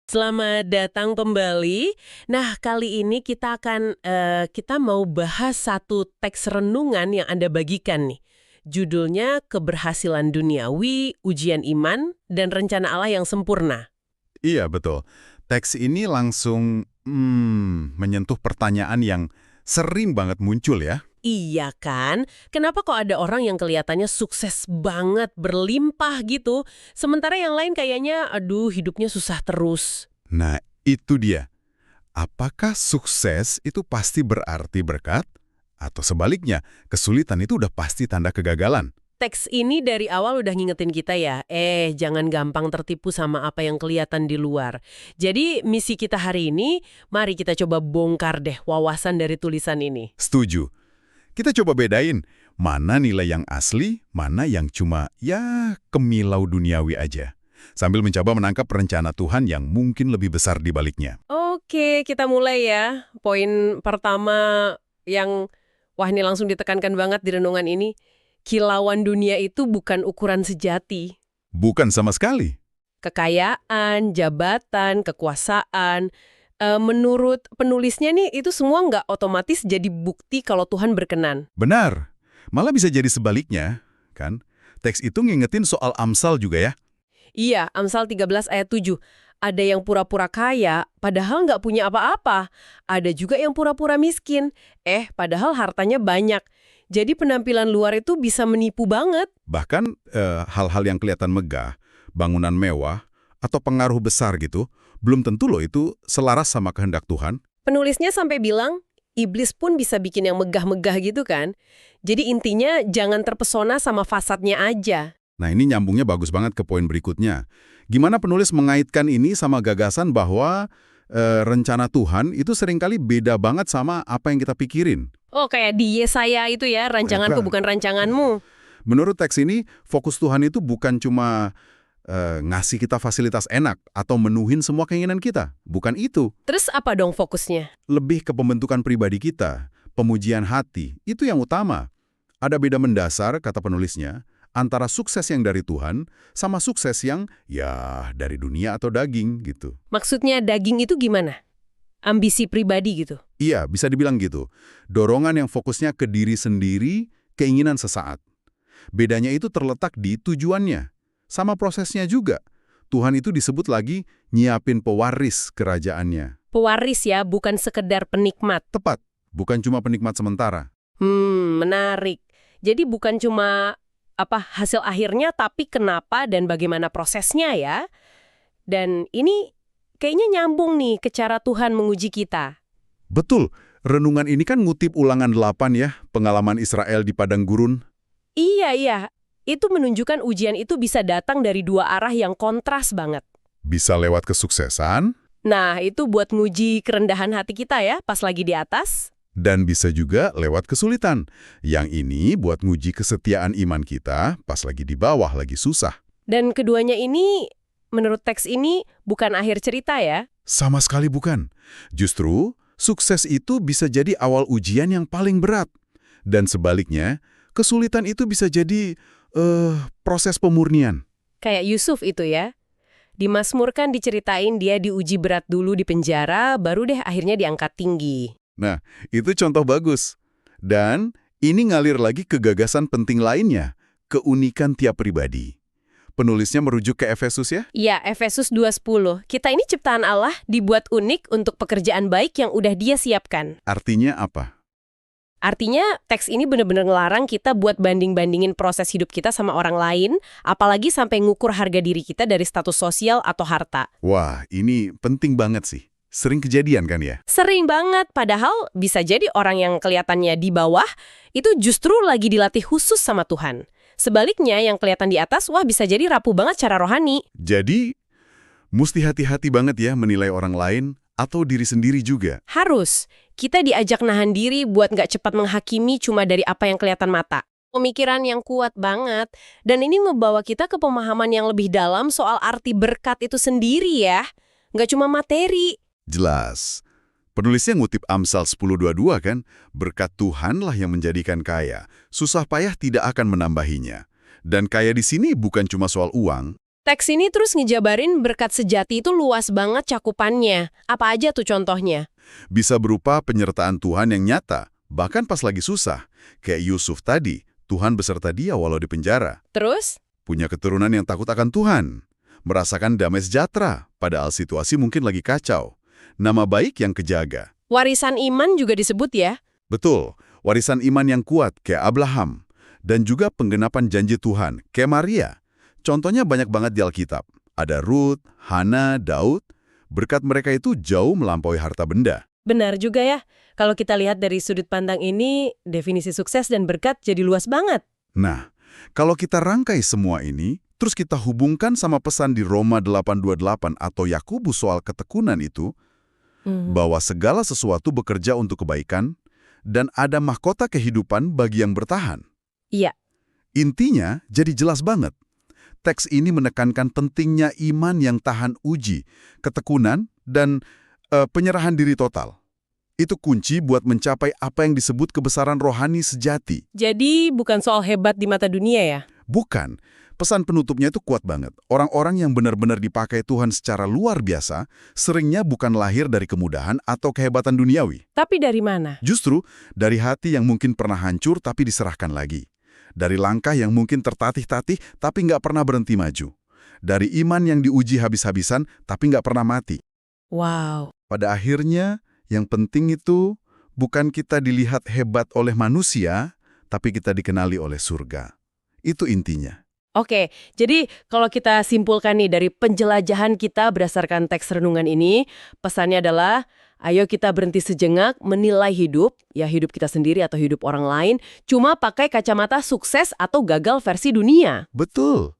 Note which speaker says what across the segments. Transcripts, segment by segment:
Speaker 1: Selamat datang kembali. Nah, kali ini kita mau bahas satu teks renungan yang Anda bagikan nih. Judulnya Keberhasilan Duniawi, Ujian Iman, dan Rencana Allah yang Sempurna.
Speaker 2: Iya, betul. Teks ini langsung menyentuh pertanyaan yang sering banget muncul ya.
Speaker 1: Iya kan? Kenapa kok ada orang yang kelihatannya sukses banget, berlimpah gitu, sementara yang lain kayaknya, aduh, hidupnya susah terus.
Speaker 2: Nah, itu dia. Apakah sukses itu pasti berarti berkat? Atau sebaliknya, kesulitan itu udah pasti tanda kegagalan?
Speaker 1: Teks ini dari awal udah ngingetin kita ya, jangan gampang tertipu sama apa yang kelihatan di luar. Jadi misi kita hari ini, mari kita coba bongkar deh wawasan dari tulisan ini.
Speaker 2: Setuju. Kita coba bedain mana nilai yang asli, mana yang cuma kemilau duniawi aja. Sambil mencoba menangkap rencana Tuhan yang mungkin lebih besar di baliknya.
Speaker 1: Oke, kita mulai ya. Poin pertama yang, wah ini langsung ditekankan banget di renungan ini. Kilauan dunia itu bukan ukuran sejati.
Speaker 2: Bukan sama sekali.
Speaker 1: Kekayaan, jabatan, kekuasaan, menurut penulisnya nih itu semua nggak otomatis jadi bukti kalau Tuhan berkenan.
Speaker 2: Benar. Malah bisa jadi sebaliknya, kan? Teks itu ngingetin soal Amsal juga ya.
Speaker 1: Iya, Amsal 13 ayat 7. Ada yang pura-pura kaya, padahal nggak punya apa-apa. Ada juga yang pura-pura miskin. Padahal hartanya banyak. Jadi penampilan luar itu bisa menipu banget.
Speaker 2: Bahkan hal-hal yang kelihatan megah, bangunan mewah, atau pengaruh besar gitu, belum tentu loh itu selaras sama kehendak Tuhan.
Speaker 1: Penulisnya sampai bilang, iblis pun bisa bikin yang megah-megah gitu kan. Jadi intinya jangan terpesona sama fasadnya aja.
Speaker 2: Nah, ini nyambungnya bagus banget ke poin berikutnya. Gimana penulis mengaitkan ini sama gagasan bahwa rencana Tuhan itu seringkali beda banget sama apa yang kita pikirin.
Speaker 1: Oh, kayak di Yesaya itu ya, rancanganku bukan rancanganmu.
Speaker 2: Menurut teks ini, fokus Tuhan itu bukan cuma ngasih kita fasilitas enak atau menuhin semua keinginan kita. Bukan itu.
Speaker 1: Terus apa dong fokusnya?
Speaker 2: Lebih ke pembentukan pribadi kita, pemujian hati, itu yang utama. Ada beda mendasar, kata penulisnya, antara sukses yang dari Tuhan sama sukses yang dari dunia atau daging gitu.
Speaker 1: Maksudnya daging itu gimana? Ambisi pribadi gitu?
Speaker 2: Iya, bisa dibilang gitu. Dorongan yang fokusnya ke diri sendiri, keinginan sesaat. Bedanya itu terletak di tujuannya. Sama prosesnya juga. Tuhan itu disebut lagi nyiapin pewaris kerajaannya.
Speaker 1: Pewaris ya, bukan sekedar penikmat.
Speaker 2: Tepat, bukan cuma penikmat sementara.
Speaker 1: Menarik. Jadi bukan cuma hasil akhirnya, tapi kenapa dan bagaimana prosesnya ya. Dan ini kayaknya nyambung nih ke cara Tuhan menguji kita.
Speaker 2: Betul, renungan ini kan ngutip Ulangan 8 ya, pengalaman Israel di padang gurun.
Speaker 1: Iya. Itu menunjukkan ujian itu bisa datang dari dua arah yang kontras banget.
Speaker 2: Bisa lewat kesuksesan.
Speaker 1: Nah, itu buat nguji kerendahan hati kita ya, pas lagi di atas.
Speaker 2: Dan bisa juga lewat kesulitan. Yang ini buat nguji kesetiaan iman kita pas lagi di bawah, lagi susah.
Speaker 1: Dan keduanya ini, menurut teks ini, bukan akhir cerita ya?
Speaker 2: Sama sekali bukan. Justru, sukses itu bisa jadi awal ujian yang paling berat. Dan sebaliknya, kesulitan itu bisa jadi proses pemurnian.
Speaker 1: Kayak Yusuf itu ya. Di Mazmur kan diceritain dia diuji berat dulu di penjara, baru deh akhirnya diangkat tinggi.
Speaker 2: Nah, itu contoh bagus. Dan ini ngalir lagi ke gagasan penting lainnya, keunikan tiap pribadi. Penulisnya merujuk ke Efesus ya?
Speaker 1: Iya, Efesus 2:10. Kita ini ciptaan Allah dibuat unik untuk pekerjaan baik yang udah Dia siapkan.
Speaker 2: Artinya apa?
Speaker 1: Artinya, teks ini benar-benar ngelarang kita buat banding-bandingin proses hidup kita sama orang lain, apalagi sampai ngukur harga diri kita dari status sosial atau harta.
Speaker 2: Wah, ini penting banget sih. Sering kejadian kan ya?
Speaker 1: Sering banget, padahal bisa jadi orang yang kelihatannya di bawah, itu justru lagi dilatih khusus sama Tuhan. Sebaliknya, yang kelihatan di atas, wah bisa jadi rapuh banget secara rohani.
Speaker 2: Jadi, mesti hati-hati banget ya menilai orang lain atau diri sendiri juga.
Speaker 1: Harus. Kita diajak nahan diri buat nggak cepat menghakimi cuma dari apa yang kelihatan mata. Pemikiran yang kuat banget. Dan ini membawa kita ke pemahaman yang lebih dalam soal arti berkat itu sendiri ya. Nggak cuma materi.
Speaker 2: Jelas. Penulisnya ngutip Amsal 10:22 kan, berkat Tuhanlah yang menjadikan kaya. Susah payah tidak akan menambahinya. Dan kaya di sini bukan cuma soal uang.
Speaker 1: Teks ini terus ngejabarin berkat sejati itu luas banget cakupannya. Apa aja tuh contohnya?
Speaker 2: Bisa berupa penyertaan Tuhan yang nyata, bahkan pas lagi susah. Kayak Yusuf tadi, Tuhan beserta dia walau di penjara.
Speaker 1: Terus?
Speaker 2: Punya keturunan yang takut akan Tuhan. Merasakan damai sejahtera, padahal situasi mungkin lagi kacau. Nama baik yang kejaga.
Speaker 1: Warisan iman juga disebut ya?
Speaker 2: Betul, warisan iman yang kuat kayak Abraham. Dan juga penggenapan janji Tuhan, kayak Maria. Contohnya banyak banget di Alkitab. Ada Ruth, Hana, Daud. Berkat mereka itu jauh melampaui harta benda.
Speaker 1: Benar juga ya. Kalau kita lihat dari sudut pandang ini, definisi sukses dan berkat jadi luas banget.
Speaker 2: Nah, kalau kita rangkai semua ini, terus kita hubungkan sama pesan di Roma 8:28 atau Yakobus soal ketekunan itu, bahwa segala sesuatu bekerja untuk kebaikan, dan ada mahkota kehidupan bagi yang bertahan.
Speaker 1: Iya.
Speaker 2: Intinya, jadi jelas banget. Teks ini menekankan pentingnya iman yang tahan uji, ketekunan, dan penyerahan diri total. Itu kunci buat mencapai apa yang disebut kebesaran rohani sejati.
Speaker 1: Jadi bukan soal hebat di mata dunia ya?
Speaker 2: Bukan. Pesan penutupnya itu kuat banget. Orang-orang yang benar-benar dipakai Tuhan secara luar biasa, seringnya bukan lahir dari kemudahan atau kehebatan duniawi.
Speaker 1: Tapi dari mana?
Speaker 2: Justru, dari hati yang mungkin pernah hancur tapi diserahkan lagi. Dari langkah yang mungkin tertatih-tatih tapi nggak pernah berhenti maju. Dari iman yang diuji habis-habisan tapi nggak pernah mati.
Speaker 1: Wow.
Speaker 2: Pada akhirnya, yang penting itu bukan kita dilihat hebat oleh manusia, tapi kita dikenali oleh surga. Itu intinya.
Speaker 1: Oke, jadi kalau kita simpulkan nih dari penjelajahan kita berdasarkan teks renungan ini, pesannya adalah, ayo kita berhenti sejenak menilai hidup, ya hidup kita sendiri atau hidup orang lain, cuma pakai kacamata sukses atau gagal versi dunia.
Speaker 2: Betul.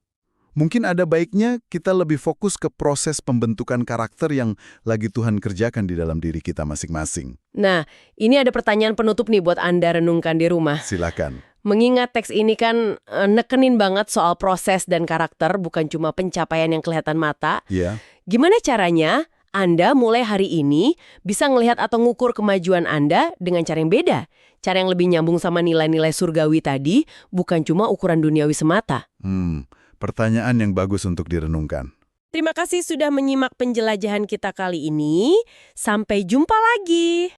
Speaker 2: Mungkin ada baiknya kita lebih fokus ke proses pembentukan karakter yang lagi Tuhan kerjakan di dalam diri kita masing-masing.
Speaker 1: Nah, ini ada pertanyaan penutup nih buat Anda renungkan di rumah.
Speaker 2: Silakan.
Speaker 1: Mengingat teks ini kan nekenin banget soal proses dan karakter, bukan cuma pencapaian yang kelihatan mata.
Speaker 2: Iya.
Speaker 1: Gimana caranya Anda mulai hari ini bisa ngelihat atau ngukur kemajuan Anda dengan cara yang beda? Cara yang lebih nyambung sama nilai-nilai surgawi tadi, bukan cuma ukuran duniawi semata.
Speaker 2: Pertanyaan yang bagus untuk direnungkan.
Speaker 1: Terima kasih sudah menyimak penjelajahan kita kali ini. Sampai jumpa lagi.